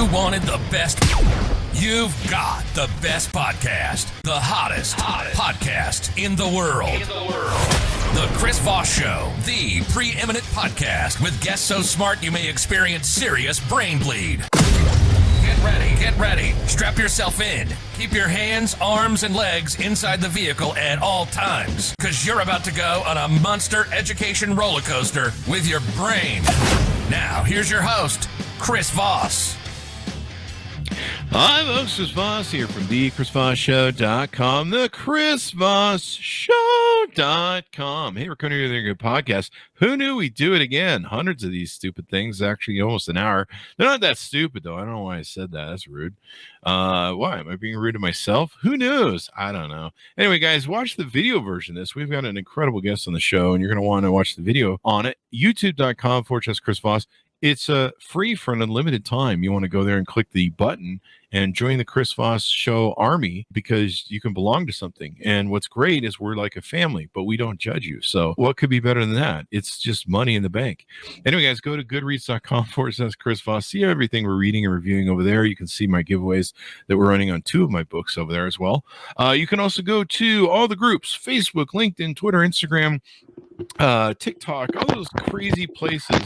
You wanted the best. You've got the best podcast. The hottest podcast in the world. The Chris Voss Show, the preeminent podcast with guests so smart you may experience serious brain bleed. Get ready. Strap yourself in. Keep your hands, arms, and legs inside the vehicle at all times, because you're about to go on a monster education roller coaster with your brain. Now, here's your host, Chris Voss. Hi, folks. Chris Voss here from the ChrisVossShow.com, the ChrisVossShow.com. Hey, we're coming here with a good podcast. Who knew we'd do it again? Hundreds of these stupid things, actually almost an hour. They're not that stupid, though. I don't know why I said that. That's rude. Why? Am I being rude to myself? Who knows? I don't know. Anyway, guys, watch the video version of this. We've got an incredible guest on the show, and you're going to want to watch the video on it. YouTube.com/Chris Voss. It's free for an unlimited time. You want to go there and click the button and join the Chris Voss Show Army, because you can belong to something. And what's great is we're like a family, but we don't judge you. So what could be better than that? It's just money in the bank. Anyway, guys, go to goodreads.com/Chris Voss. See everything we're reading and reviewing over there. You can see my giveaways that we're running on 2 of my books over there as well. You can also go to all the groups: Facebook, LinkedIn, Twitter, Instagram, TikTok, all those crazy places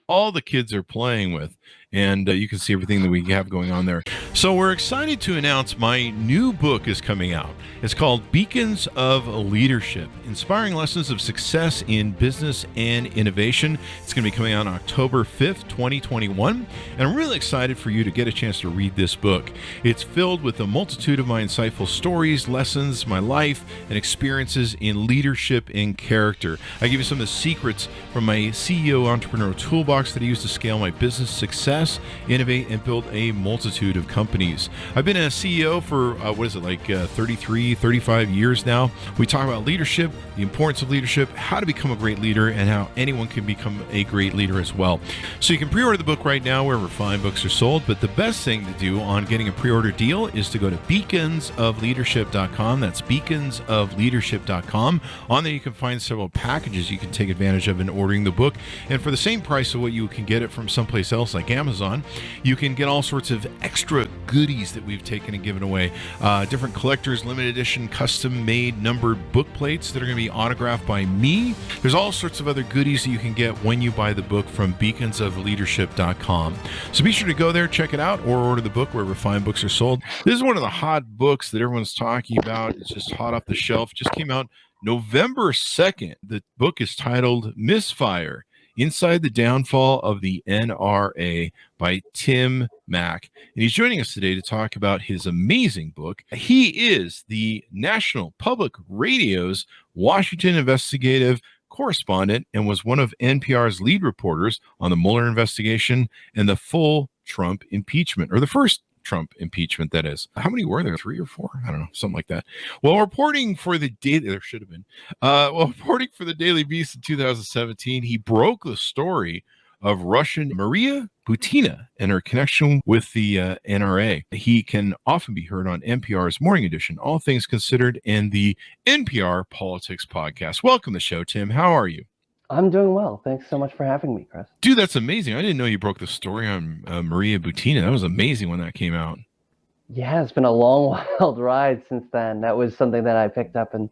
all the kids are playing with, and you can see everything that we have going on there. So we're excited to announce my new book is coming out. It's called Beacons of Leadership: Inspiring Lessons of Success in Business and Innovation. It's going to be coming out on October 5th, 2021, and I'm really excited for you to get a chance to read this book. It's filled with a multitude of my insightful stories, lessons, my life, and experiences in leadership and character. I give you some of the secrets from my CEO entrepreneurial toolbox that I use to scale my business success, innovate, and build a multitude of companies. I've been a CEO for, 33, 35 years now. We talk about leadership, the importance of leadership, how to become a great leader, and how anyone can become a great leader as well. So you can pre-order the book right now wherever fine books are sold, but the best thing to do on getting a pre-order deal is to go to beaconsofleadership.com. That's beaconsofleadership.com. On there you can find several packages you can take advantage of in ordering the book, and for the same price of what you can get it from someplace else like Amazon, you can get all sorts of extra goodies that we've taken and given away. Different collectors, limited edition, custom made numbered book plates that are going to be autographed by me. There's all sorts of other goodies that you can get when you buy the book from beaconsofleadership.com. So be sure to go there, check it out, or order the book wherever fine books are sold. This is one of the hot books that everyone's talking about. It's just hot off the shelf. Just came out November 2nd. The book is titled Misfire: Inside the Downfall of the NRA by Tim Mack. And he's joining us today to talk about his amazing book. He is the National Public Radio's Washington investigative correspondent and was one of NPR's lead reporters on the Mueller investigation and the full Trump impeachment, or the first Trump impeachment, that is. How many were there? 3 or 4? I don't know, something like that. Well, reporting for the Daily, there should have been. Reporting for the Daily Beast in 2017, he broke the story of Russian Maria Butina and her connection with the NRA. He can often be heard on NPR's Morning Edition, All Things Considered, and the NPR Politics Podcast. Welcome to the show, Tim. How are you? I'm doing well. Thanks so much for having me, Chris. Dude, that's amazing. I didn't know you broke the story on Maria Butina. That was amazing when that came out. Yeah, it's been a long, wild ride since then. That was something that I picked up in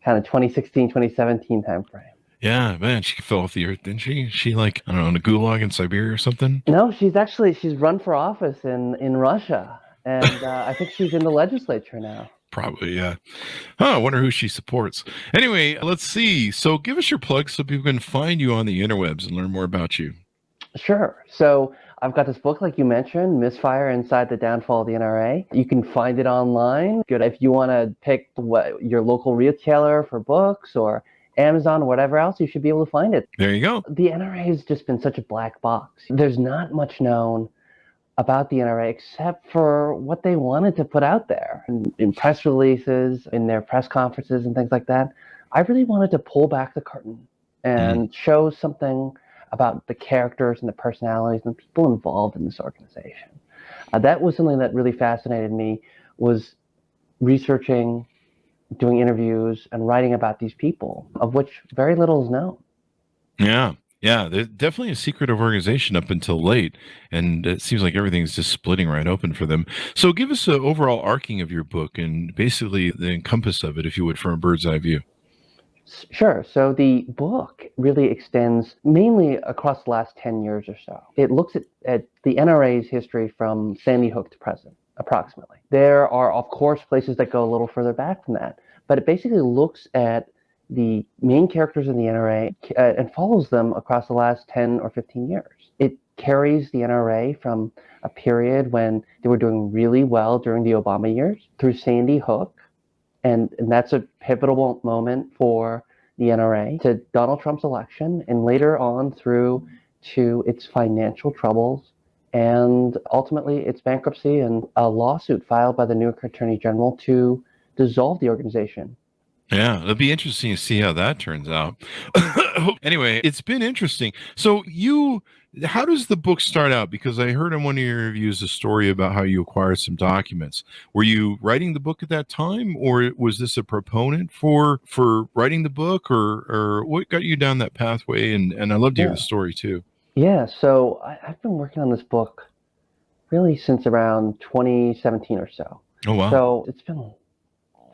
kind of 2016, 2017 timeframe. Yeah, man, she fell off the earth, didn't she? She, like, I don't know, in a gulag in Siberia or something? No, she's run for office in Russia. And I think she's in the legislature now. Probably, yeah. I wonder who she supports. Anyway, let's see. So give us your plug so people can find you on the interwebs and learn more about you. Sure. So I've got this book, like you mentioned, Misfire: Inside the Downfall of the NRA. You can find it online. Good. If you want to pick your local retailer for books or Amazon, whatever else, you should be able to find it. There you go. The NRA has just been such a black box. There's not much known about the NRA except for what they wanted to put out there in press releases, in their press conferences and things like that. I really wanted to pull back the curtain and show something about the characters and the personalities and the people involved in this organization. That was something that really fascinated me, was researching, doing interviews, and writing about these people, of which very little is known. Yeah. Yeah, they're definitely a secretive organization up until late, and it seems like everything's just splitting right open for them. So give us an overall arcing of your book and basically the encompass of it, if you would, from a bird's eye view. Sure. So the book really extends mainly across the last 10 years or so. It looks at the NRA's history from Sandy Hook to present, approximately. There are, of course, places that go a little further back from that, but it basically looks at the main characters in the NRA and follows them across the last 10 or 15 years. It carries the NRA from a period when they were doing really well during the Obama years through Sandy Hook, and that's a pivotal moment for the NRA, to Donald Trump's election, and later on through to its financial troubles and ultimately its bankruptcy and a lawsuit filed by the New York Attorney General to dissolve the organization. Yeah, it'll be interesting to see how that turns out. Anyway, it's been interesting. So how does the book start out? Because I heard in one of your reviews a story about how you acquired some documents. Were you writing the book at that time, or was this a proponent for writing the book, or what got you down that pathway? And I'd love to hear the story too. Yeah, so I've been working on this book really since around 2017 or so. Oh, wow. So it's been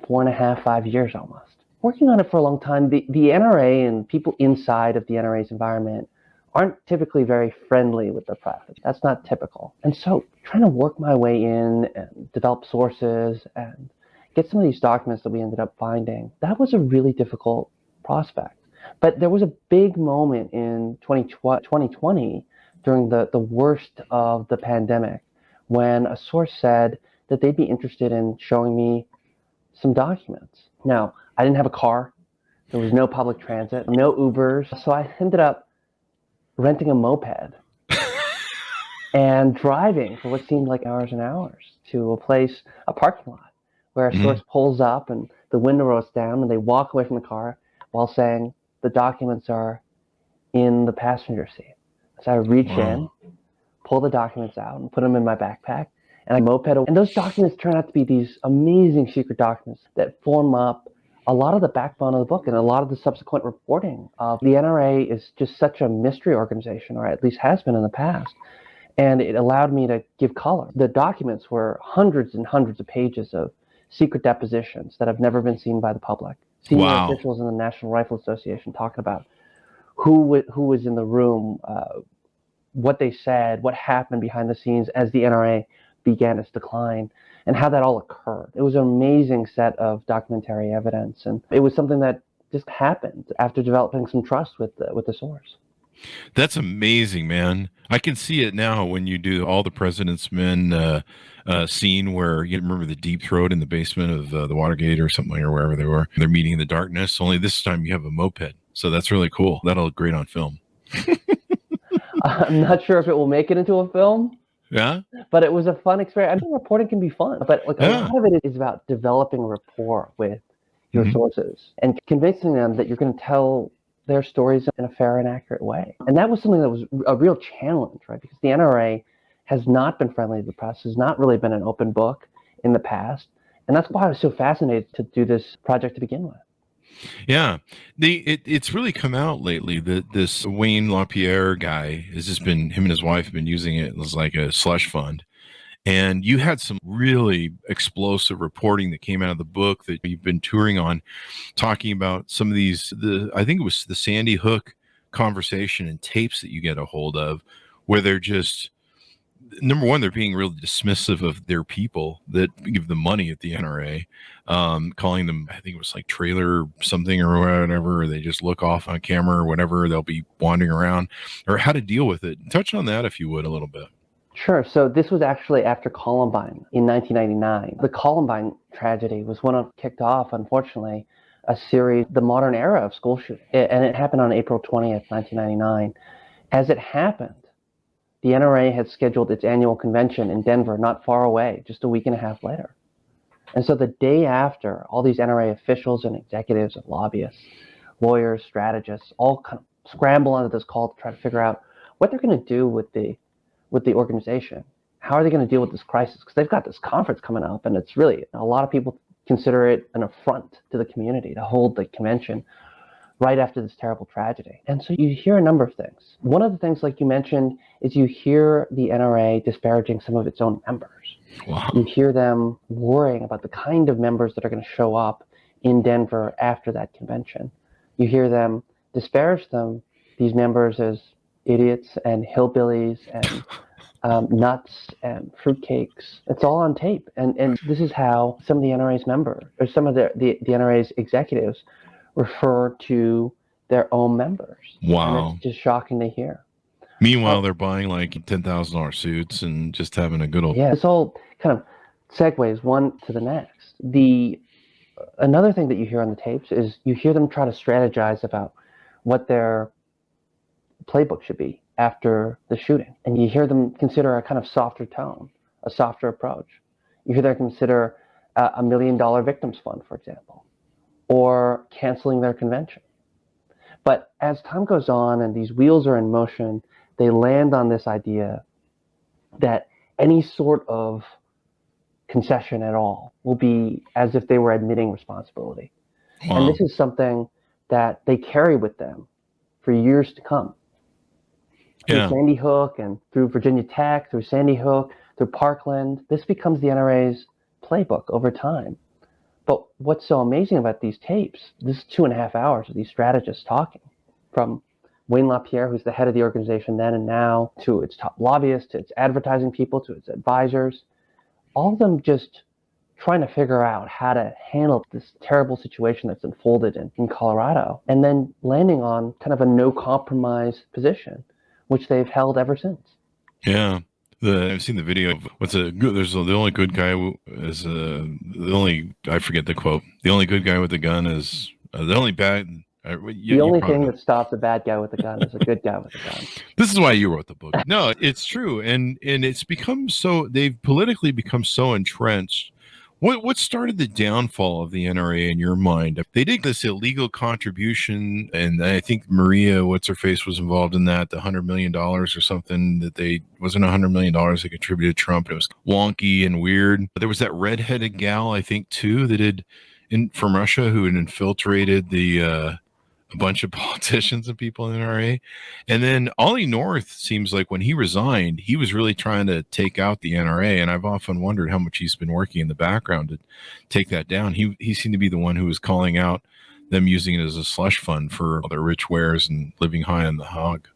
4.5, 5 years almost. Working on it for a long time. The NRA and people inside of the NRA's environment aren't typically very friendly with the press. That's not typical. And so trying to work my way in and develop sources and get some of these documents that we ended up finding, that was a really difficult prospect. But there was a big moment in 2020 during the worst of the pandemic when a source said that they'd be interested in showing me some documents. Now, I didn't have a car. There was no public transit, no Ubers. So I ended up renting a moped and driving for what seemed like hours and hours to a parking lot, where a source pulls up and the window rolls down and they walk away from the car while saying the documents are in the passenger seat. So I reach in, pull the documents out and put them in my backpack, and I moped. And those documents turn out to be these amazing secret documents that form up a lot of the backbone of the book and a lot of the subsequent reporting of the NRA is just such a mystery organization, or at least has been in the past. And it allowed me to give color. The documents were hundreds and hundreds of pages of secret depositions that have never been seen by the public. Senior officials in the National Rifle Association talking about who was in the room, what they said, what happened behind the scenes as the NRA began its decline, and how that all occurred. It was an amazing set of documentary evidence, and it was something that just happened after developing some trust with the source. That's amazing, man. I can see it now when you do All the President's Men scene where you remember the Deep Throat in the basement of the Watergate or something, or wherever they were. They're meeting in the darkness, only this time you have a moped. So that's really cool. That'll look great on film. I'm not sure if it will make it into a film. Yeah. But it was a fun experience. I think reporting can be fun, but a lot of it is about developing rapport with your sources and convincing them that you're going to tell their stories in a fair and accurate way. And that was something that was a real challenge, right? Because the NRA has not been friendly to the press, has not really been an open book in the past. And that's why I was so fascinated to do this project to begin with. Yeah, it's really come out lately that this Wayne LaPierre guy has just been, him and his wife have been using it as like a slush fund. And you had some really explosive reporting that came out of the book that you've been touring on, talking about some of these, I think it was the Sandy Hook conversation and tapes that you get a hold of, where they're just, number one, they're being really dismissive of their people that give them money at the NRA, calling them, I think it was like trailer something or whatever. They just look off on camera or whatever. They'll be wandering around, or how to deal with it. Touch on that, if you would, a little bit. Sure. So this was actually after Columbine in 1999. The Columbine tragedy was kicked off, unfortunately, a series, the modern era of school shooting. And it happened on April 20th, 1999. As it happened, the NRA had scheduled its annual convention in Denver, not far away, just a week and a half later. And so the day after, all these NRA officials and executives and lobbyists, lawyers, strategists, all kind of scramble onto this call to try to figure out what they're going to do with the organization. How are they going to deal with this crisis? Because they've got this conference coming up, and it's really, a lot of people consider it an affront to the community to hold the convention right after this terrible tragedy. And so you hear a number of things. One of the things, like you mentioned, is you hear the NRA disparaging some of its own members. Wow. You hear them worrying about the kind of members that are going to show up in Denver after that convention. You hear them disparage these members as idiots and hillbillies and nuts and fruitcakes. It's all on tape. And this is how some of the NRA's members, or some of the NRA's executives, refer to their own members. Wow. And it's just shocking to hear. Meanwhile, they're buying like $10,000 suits and just having a good old... Yeah, this all kind of segues one to the next. Another thing that you hear on the tapes is you hear them try to strategize about what their playbook should be after the shooting. And you hear them consider a kind of softer tone, a softer approach. You hear them consider a $1 million victims fund, for example, or canceling their convention. But as time goes on and these wheels are in motion, they land on this idea that any sort of concession at all will be as if they were admitting responsibility. Wow. And this is something that they carry with them for years to come. Yeah. Through Sandy Hook and through Virginia Tech, through Sandy Hook, through Parkland, this becomes the NRA's playbook over time. But what's so amazing about these tapes, this is 2.5 hours of these strategists talking, from Wayne LaPierre, who's the head of the organization then and now, to its top lobbyists, to its advertising people, to its advisors, all of them just trying to figure out how to handle this terrible situation that's unfolded in Colorado, and then landing on kind of a no compromise position, which they've held ever since. Yeah. I've seen the video of the only good guy is I forget the quote. The only good guy with the gun is the only bad. The only thing that stops a bad guy with a gun is a good guy with a gun. This is why you wrote the book. No, it's true. And it's become so, they've politically become so entrenched. What started the downfall of the NRA in your mind? They did this illegal contribution, and I think Maria, what's-her-face, was involved in that, the $100 million or something wasn't $100 million they contributed to Trump. It was wonky and weird. There was that redheaded gal, I think, too, from Russia who had infiltrated a bunch of politicians and people in the NRA. And then Ollie North seems like when he resigned, he was really trying to take out the NRA. And I've often wondered how much he's been working in the background to take that down. He seemed to be the one who was calling out them using it as a slush fund for all their rich wares and living high on the hog.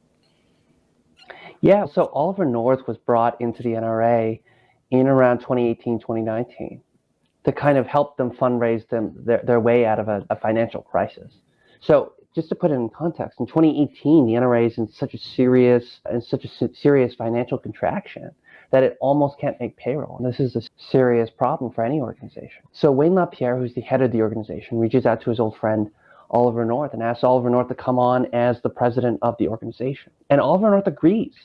Yeah, so Oliver North was brought into the NRA in around 2018, 2019 to kind of help them fundraise their way out of a financial crisis. So just to put it in context, in 2018, the NRA is in such a serious financial contraction that it almost can't make payroll. And this is a serious problem for any organization. So Wayne LaPierre, who's the head of the organization, reaches out to his old friend, Oliver North, and asks Oliver North to come on as the president of the organization. And Oliver North agrees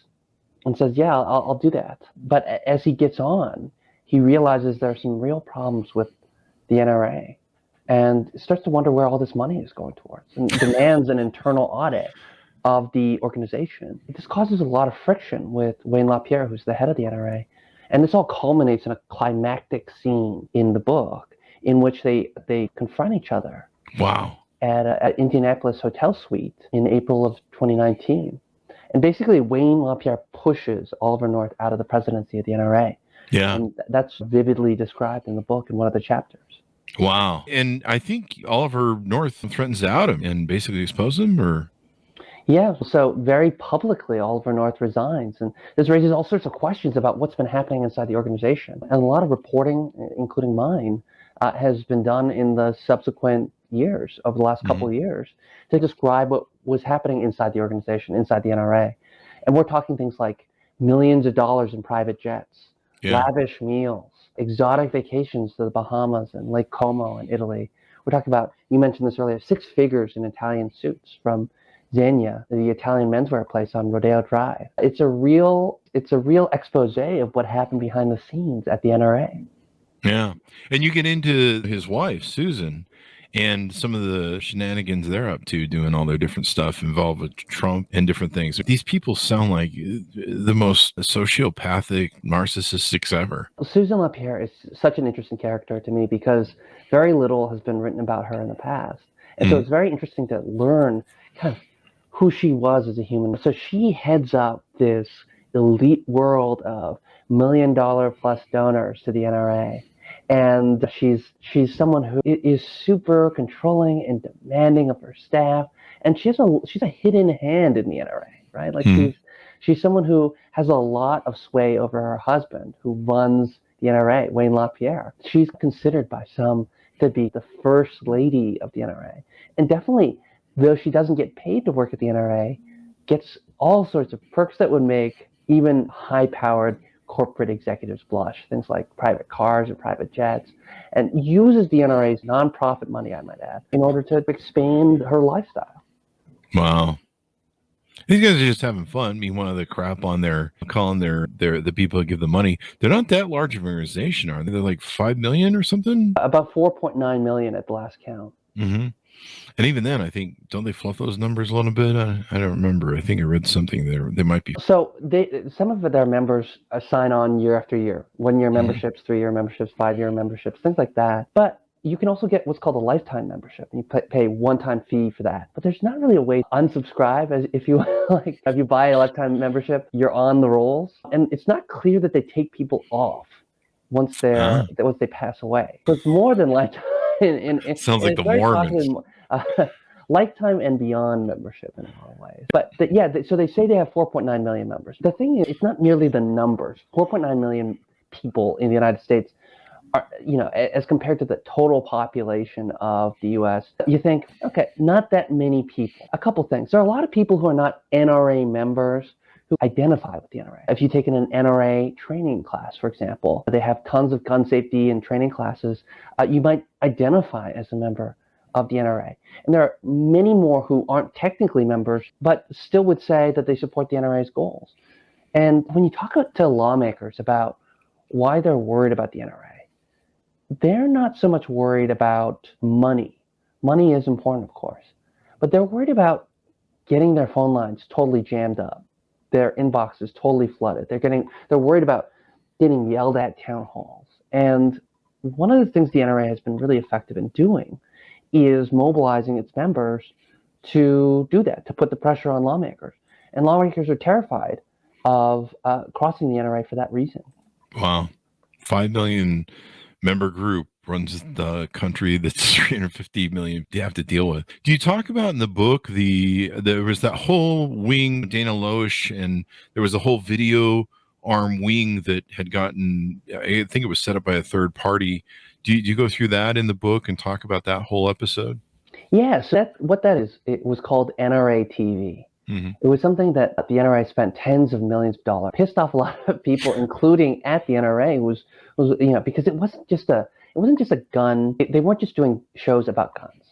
and says, yeah, I'll do that. But as he gets on, he realizes there are some real problems with the NRA, and starts to wonder where all this money is going towards, and demands an internal audit of the organization. This causes a lot of friction with Wayne LaPierre, who's the head of the NRA. And this all culminates in a climactic scene in the book in which they confront each other. Wow. At Indianapolis Hotel Suite in April of 2019. And basically, Wayne LaPierre pushes Oliver North out of the presidency of the NRA. Yeah. And that's vividly described in the book in one of the chapters. Wow. And I think Oliver North threatens to out him and basically expose him, or? Yeah, so very publicly, Oliver North resigns. And this raises all sorts of questions about what's been happening inside the organization. And a lot of reporting, including mine, has been done in the subsequent years, over the last couple of years, to describe what was happening inside the organization, inside the NRA. And we're talking things like millions of dollars in private jets, lavish meals, exotic vacations to the Bahamas and Lake Como in Italy. We're talking about, you mentioned this earlier, 6 figures in Italian suits from Zegna, the Italian menswear place on Rodeo Drive. It's a real expose of what happened behind the scenes at the NRA. Yeah. And you get into his wife, Susan, and some of the shenanigans they're up to, doing all their different stuff involved with Trump and different things. These people sound like the most sociopathic, narcissistics ever. Susan LaPierre is such an interesting character to me because very little has been written about her in the past. And so it's very interesting to learn kind of who she was as a human. So she heads up this elite world of $1 million plus donors to the NRA. And she's someone who is super controlling and demanding of her staff. And she's a hidden hand in the NRA, right? Like she's someone who has a lot of sway over her husband, who runs the NRA, Wayne LaPierre. She's considered by some to be the first lady of the NRA. And definitely, though she doesn't get paid to work at the NRA, gets all sorts of perks that would make even high-powered corporate executives blush, things like private cars or private jets, and uses the NRA's nonprofit money, I might add, in order to expand her lifestyle. Wow. These guys are just having fun. Meanwhile, the crap on their calling the people who give the money. They're not that large of an organization, are they? They're like 5 million or something? About 4.9 million at the last count. Mm-hmm. And even then, I think, don't they fluff those numbers a little bit? I don't remember. I think I read something there. They might be. So some of their members sign on year after year. 1-year memberships, 3-year memberships, 5-year memberships, things like that. But you can also get what's called a lifetime membership, and you pay a one-time fee for that. But there's not really a way to unsubscribe. As if you like, if you buy a lifetime membership, you're on the rolls, and it's not clear that they take people off once they pass away. So it's more than lifetime. Sounds like the Mormons. Lifetime and beyond membership in a lot of ways. But so they say they have 4.9 million members. The thing is, it's not merely the numbers. 4.9 million people in the United States are, as compared to the total population of the U.S., you think, okay, not that many people. A couple things. There are a lot of people who are not NRA members who identify with the NRA. If you take an NRA training class, for example, they have tons of gun safety and training classes. You might identify as a member of the NRA. And there are many more who aren't technically members, but still would say that they support the NRA's goals. And when you talk to lawmakers about why they're worried about the NRA, they're not so much worried about money. Money is important, of course, but they're worried about getting their phone lines totally jammed up, their inboxes totally flooded. They're worried about getting yelled at town halls. And one of the things the NRA has been really effective in doing is mobilizing its members to do that, to put the pressure on lawmakers. And lawmakers are terrified of crossing the NRA for that reason. Wow. 5 million member group runs the country that's 350 million you have to deal with. Do you talk about in the book, there was that whole wing, Dana Loesch, and there was a whole video arm wing that had gotten, I think it was set up by a third party. Do you go through that in the book and talk about that whole episode? Yes, what that is, it was called Nra TV. Mm-hmm. It was something that the NRA spent tens of millions of dollars, pissed off a lot of people, including at the NRA, was because it wasn't just a gun. They weren't just doing shows about guns.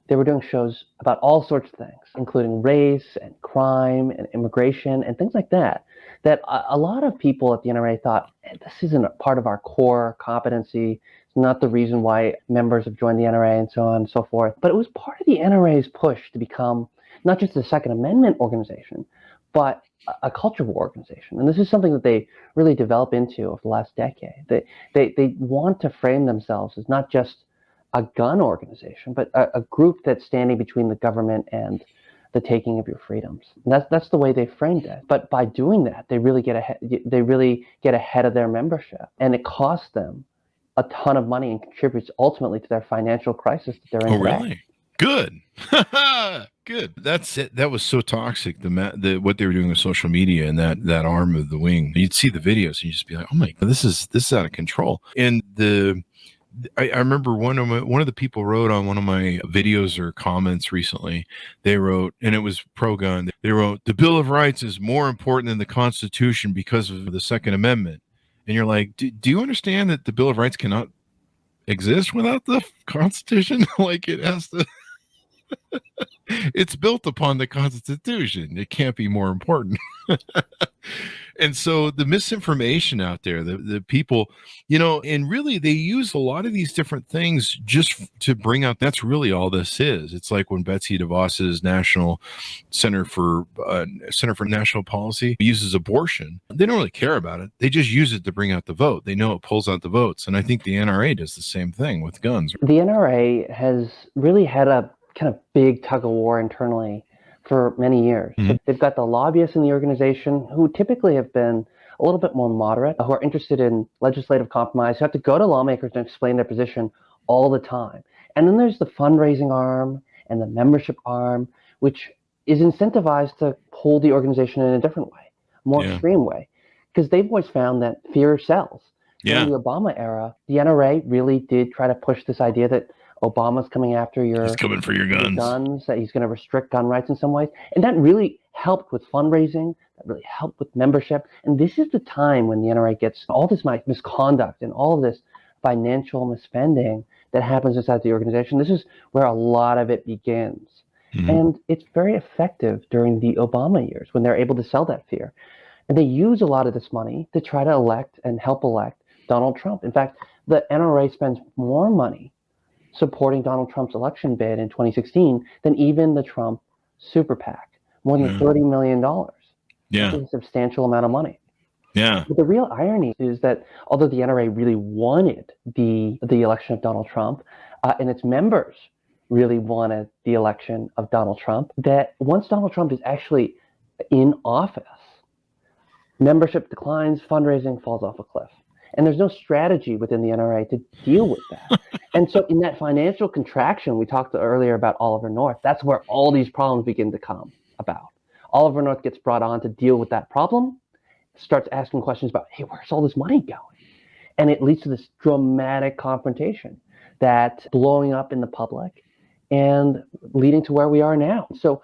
They were doing shows about all sorts of things, including race and crime and immigration and things like that. That a lot of people at the NRA thought, this isn't a part of our core competency. It's not the reason why members have joined the NRA and so on and so forth. But it was part of the NRA's push to become not just a Second Amendment organization, but a culture war organization. And this is something that they really developed into over the last decade. They want to frame themselves as not just a gun organization, but a group that's standing between the government and the taking of your freedoms. And that's the way they framed it. But by doing that, they really get ahead of their membership, and it costs them a ton of money and contributes ultimately to their financial crisis that they're in. Oh, really? Good. Good. That's it. That was so toxic. What they were doing with social media and that arm of the wing. You'd see the videos and you'd just be like, oh my God, this is out of control. And I remember one of the people wrote on one of my videos or comments recently. They wrote, and it was pro-gun. They wrote, the Bill of Rights is more important than the Constitution because of the Second Amendment. And you're like, do you understand that the Bill of Rights cannot exist without the Constitution? Like it has to. It's built upon the Constitution. It can't be more important. And so the misinformation out there, the people, and really they use a lot of these different things just to bring out, that's really all this is. It's like when Betsy DeVos's National Center for National Policy uses abortion. They don't really care about it. They just use it to bring out the vote. They know it pulls out the votes. And I think the NRA does the same thing with guns. The NRA has really had a kind of big tug of war internally for many years. Mm-hmm. So they've got the lobbyists in the organization who typically have been a little bit more moderate, who are interested in legislative compromise, who have to go to lawmakers and explain their position all the time. And then there's the fundraising arm and the membership arm, which is incentivized to pull the organization in a different way, more extreme way, because they've always found that fear sells. In the Obama era, the NRA really did try to push this idea that Obama's coming after he's coming for your guns, that he's going to restrict gun rights in some ways. And that really helped with fundraising, that really helped with membership. And this is the time when the NRA gets all this misconduct and all this financial misspending that happens inside the organization. This is where a lot of it begins. Mm-hmm. And it's very effective during the Obama years when they're able to sell that fear. And they use a lot of this money to try to elect and help elect Donald Trump. In fact, the NRA spends more money supporting Donald Trump's election bid in 2016 than even the Trump super PAC, more than $30 million. Yeah. That's a substantial amount of money. Yeah. But the real irony is that although the NRA really wanted the election of Donald Trump, and its members really wanted the election of Donald Trump, that once Donald Trump is actually in office, membership declines, fundraising falls off a cliff. And there's no strategy within the NRA to deal with that. And so in that financial contraction, we talked earlier about Oliver North, that's where all these problems begin to come about. Oliver North gets brought on to deal with that problem, starts asking questions about, hey, where's all this money going? And it leads to this dramatic confrontation that's blowing up in the public and leading to where we are now. So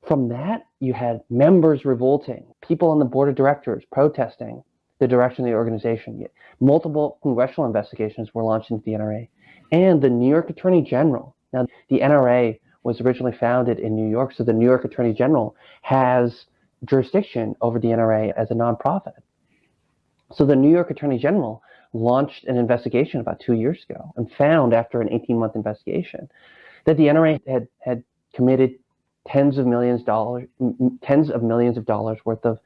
from that, you had members revolting, people on the board of directors protesting the direction of the organization. Multiple congressional investigations were launched into the NRA. And the New York Attorney General, now the NRA was originally founded in New York, so the New York Attorney General has jurisdiction over the NRA as a nonprofit. So the New York Attorney General launched an investigation about 2 years ago and found after an 18-month investigation that the NRA had committed tens of millions of dollars worth of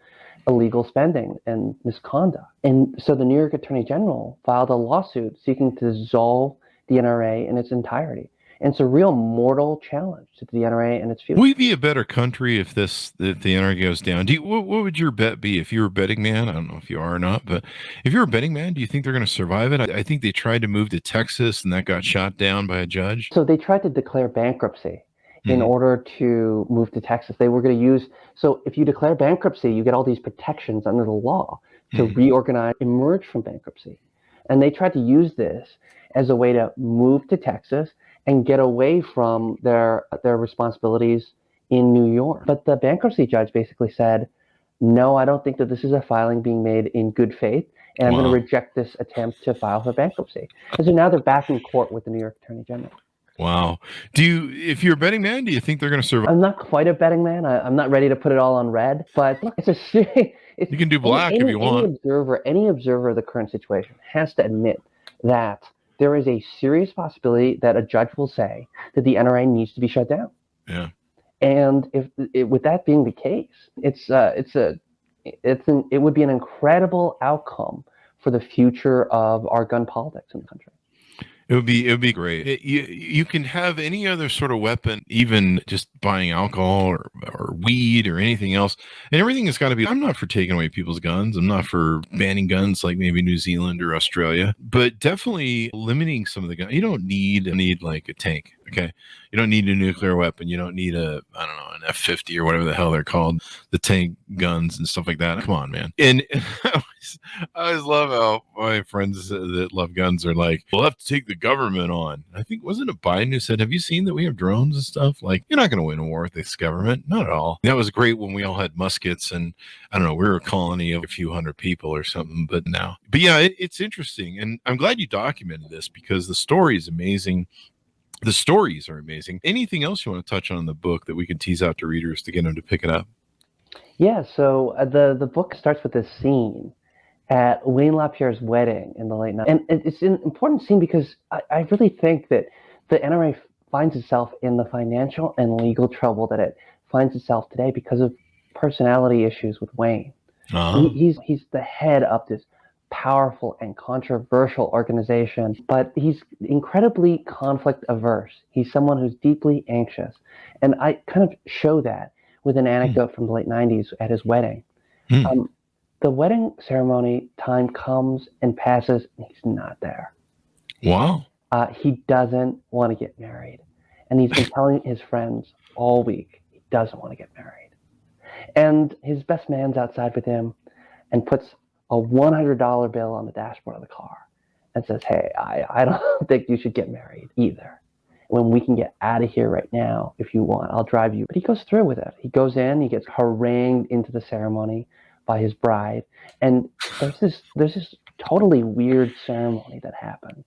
illegal spending and misconduct. And so the New York Attorney General filed a lawsuit seeking to dissolve the NRA in its entirety. And it's a real mortal challenge to the NRA and its future. Will we be a better country if the NRA goes down? What would your bet be if you were a betting man? I don't know if you are or not, but if you're a betting man, do you think they're going to survive it? I think they tried to move to Texas and that got shot down by a judge. So they tried to declare bankruptcy in order to move to Texas. They were going to use, so if you declare bankruptcy, you get all these protections under the law to reorganize, emerge from bankruptcy. And they tried to use this as a way to move to Texas and get away from their responsibilities in New York. But the bankruptcy judge basically said, no, I don't think that this is a filing being made in good faith, and I'm going to reject this attempt to file for bankruptcy. And so now they're back in court with the New York Attorney General. Wow. If you're a betting man, do you think they're going to survive? I'm not quite a betting man. I'm not ready to put it all on red, but look, you can do black if you want. Any observer of the current situation has to admit that there is a serious possibility that a judge will say that the NRA needs to be shut down. Yeah. And with that being the case, it would be an incredible outcome for the future of our gun politics in the country. It would be great. You can have any other sort of weapon, even just buying alcohol or weed or anything else, and everything has got to be. I'm not for taking away people's guns. I'm not for banning guns like maybe New Zealand or Australia, but definitely limiting some of the guns. You don't need like a tank. Okay, you don't need a nuclear weapon. You don't need an F-50 or whatever the hell they're called, the tank guns and stuff like that. Come on, man. And I always love how my friends that love guns are like, we'll have to take the government on. I think, wasn't it Biden who said, have you seen that we have drones and stuff? Like, you're not going to win a war with this government. Not at all. That was great when we all had muskets and I don't know, we were a colony of a few hundred people or something, but now. But yeah, it's interesting. And I'm glad you documented this because the story is amazing. The stories are amazing. Anything else you want to touch on in the book that we can tease out to readers to get them to pick it up? Yeah, so the book starts with this scene at Wayne LaPierre's wedding in the late 90s. And it's an important scene because I really think that the NRA finds itself in the financial and legal trouble that it finds itself today because of personality issues with Wayne. He's the head of this powerful and controversial organization, but he's incredibly conflict averse. He's someone who's deeply anxious. And I kind of show that with an anecdote from the late 90s at his wedding. The wedding ceremony time comes and passes, and he's not there. Wow. He doesn't want to get married. And he's been telling his friends all week he doesn't want to get married. And his best man's outside with him and puts a $100 bill on the dashboard of the car and says, hey, I don't think you should get married either. When we can get out of here right now, if you want, I'll drive you. But he goes through with it. He goes in, he gets harangued into the ceremony by his bride. And there's this totally weird ceremony that happens.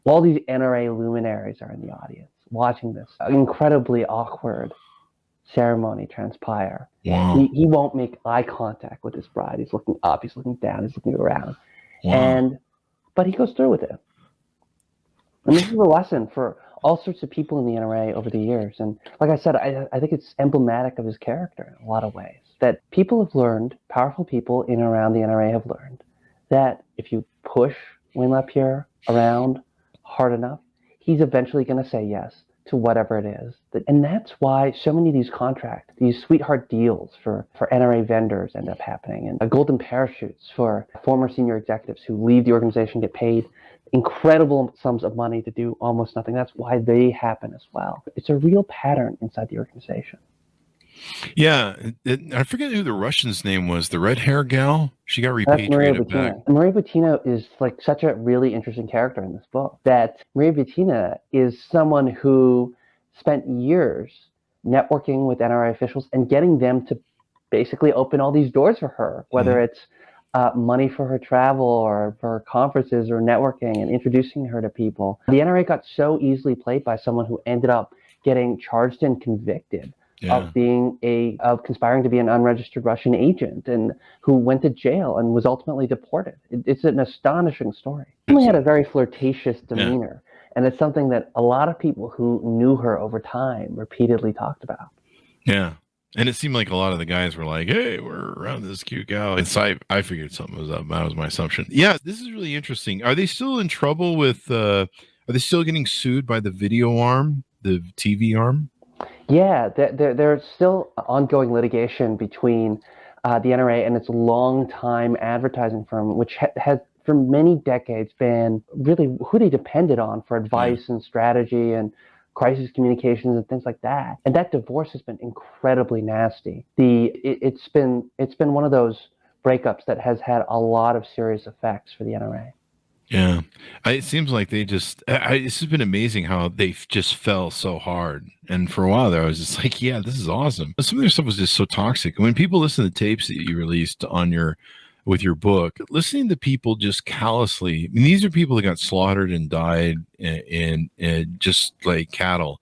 All these NRA luminaries are in the audience watching this incredibly awkward ceremony transpire. Wow. He won't make eye contact with his bride. He's looking up, he's looking down, he's looking around. Wow. But he goes through with it. And this is a lesson for all sorts of people in the NRA over the years. And like I said, I think it's emblematic of his character in a lot of ways. That people have learned, powerful people in and around the NRA have learned, that if you push Wayne LaPierre around hard enough, he's eventually going to say yes to whatever it is. And that's why so many of these contracts, these sweetheart deals for NRA vendors end up happening, and golden parachutes for former senior executives who leave the organization, get paid incredible sums of money to do almost nothing. That's why they happen as well. It's a real pattern inside the organization. Yeah, I forget who the Russian's name was. The red hair gal. She got repatriated back. Maria Butina is like such a really interesting character in this book. That Maria Butina is someone who spent years networking with NRA officials and getting them to basically open all these doors for her, whether it's money for her travel or for conferences or networking and introducing her to people. The NRA got so easily played by someone who ended up getting charged and convicted of conspiring to be an unregistered Russian agent, and who went to jail and was ultimately deported. It's an astonishing story. She only had a very flirtatious demeanor, and it's something that a lot of people who knew her over time repeatedly talked about. Yeah. And it seemed like a lot of the guys were like, hey, we're around this cute gal. And so I figured something was up. That was my assumption. Yeah, this is really interesting. Are they still in trouble with, are they still getting sued by the video arm, the TV arm? Yeah, there's still ongoing litigation between the NRA and its longtime advertising firm, which has for many decades been really who they depended on for advice and strategy and crisis communications and things like that. And that divorce has been incredibly nasty. It's been one of those breakups that has had a lot of serious effects for the NRA. Yeah, it seems like they just, it's just been amazing how they just fell so hard. And for a while there, I was just like, yeah, this is awesome. But some of their stuff was just so toxic. When people listen to tapes that you released on with your book, listening to people just callously, I mean, these are people that got slaughtered and died in just like cattle.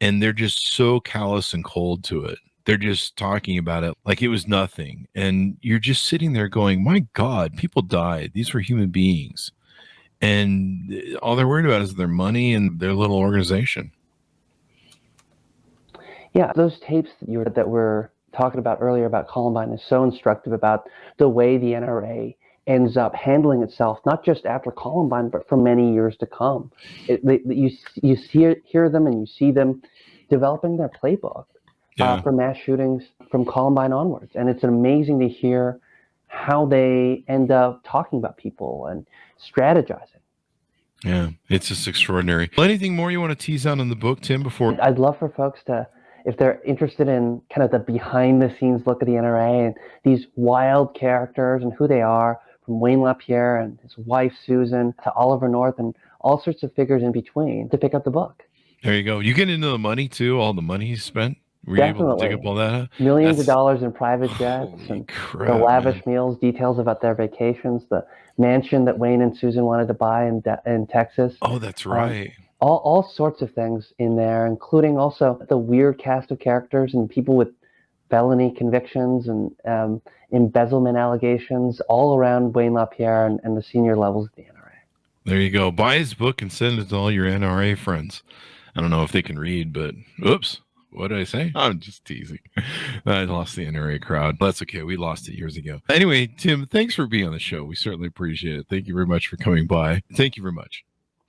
And they're just so callous and cold to it. They're just talking about it like it was nothing. And you're just sitting there going, my God, people died. These were human beings. And all they're worried about is their money and their little organization. Yeah, those tapes that we're talking about earlier about Columbine is so instructive about the way the NRA ends up handling itself, not just after Columbine, but for many years to come. You hear them and you see them developing their playbook for mass shootings from Columbine onwards. And it's amazing to hear how they end up talking about people and strategizing. Yeah, it's just extraordinary. Well, anything more you want to tease out in the book, Tim, before? I'd love for folks to, if they're interested in kind of the behind the scenes look at the NRA and these wild characters and who they are, from Wayne LaPierre and his wife, Susan, to Oliver North and all sorts of figures in between, to pick up the book. There you go. You get into the money too, all the money he spent? Were Definitely. You able to dig up all that? Millions of dollars in private jets and the lavish meals, details about their vacations, the mansion that Wayne and Susan wanted to buy in Texas. Oh, that's right. All sorts of things in there, including also the weird cast of characters and people with felony convictions and embezzlement allegations all around Wayne LaPierre and the senior levels of the NRA. There you go. Buy his book and send it to all your NRA friends. I don't know if they can read, but oops. What did I say? I'm just teasing. I lost the NRA crowd. That's okay. We lost it years ago. Anyway, Tim, thanks for being on the show. We certainly appreciate it. Thank you very much for coming by. Thank you very much.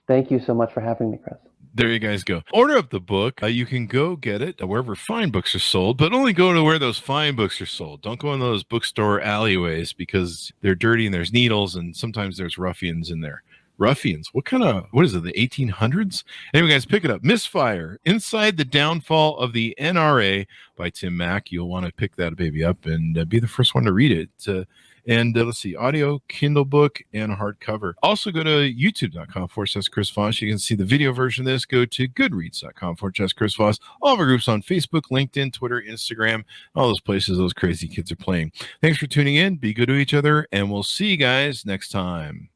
Thank you so much for having me, Chris. There you guys go. Order up the book. You can go get it wherever fine books are sold, but only go to where those fine books are sold. Don't go in those bookstore alleyways because they're dirty and there's needles and sometimes there's ruffians in there. Ruffians? What is it, the 1800s? Anyway, guys, pick it up. Misfire, Inside the Downfall of the NRA by Tim Mack. You'll want to pick that baby up and be the first one to read it. And let's see, audio, Kindle book, and hardcover. Also go to youtube.com/Chris Voss. You can see the video version of this. Go to goodreads.com/Chris Voss. All of our groups on Facebook, LinkedIn, Twitter, Instagram, all those places those crazy kids are playing. Thanks for tuning in. Be good to each other, and we'll see you guys next time.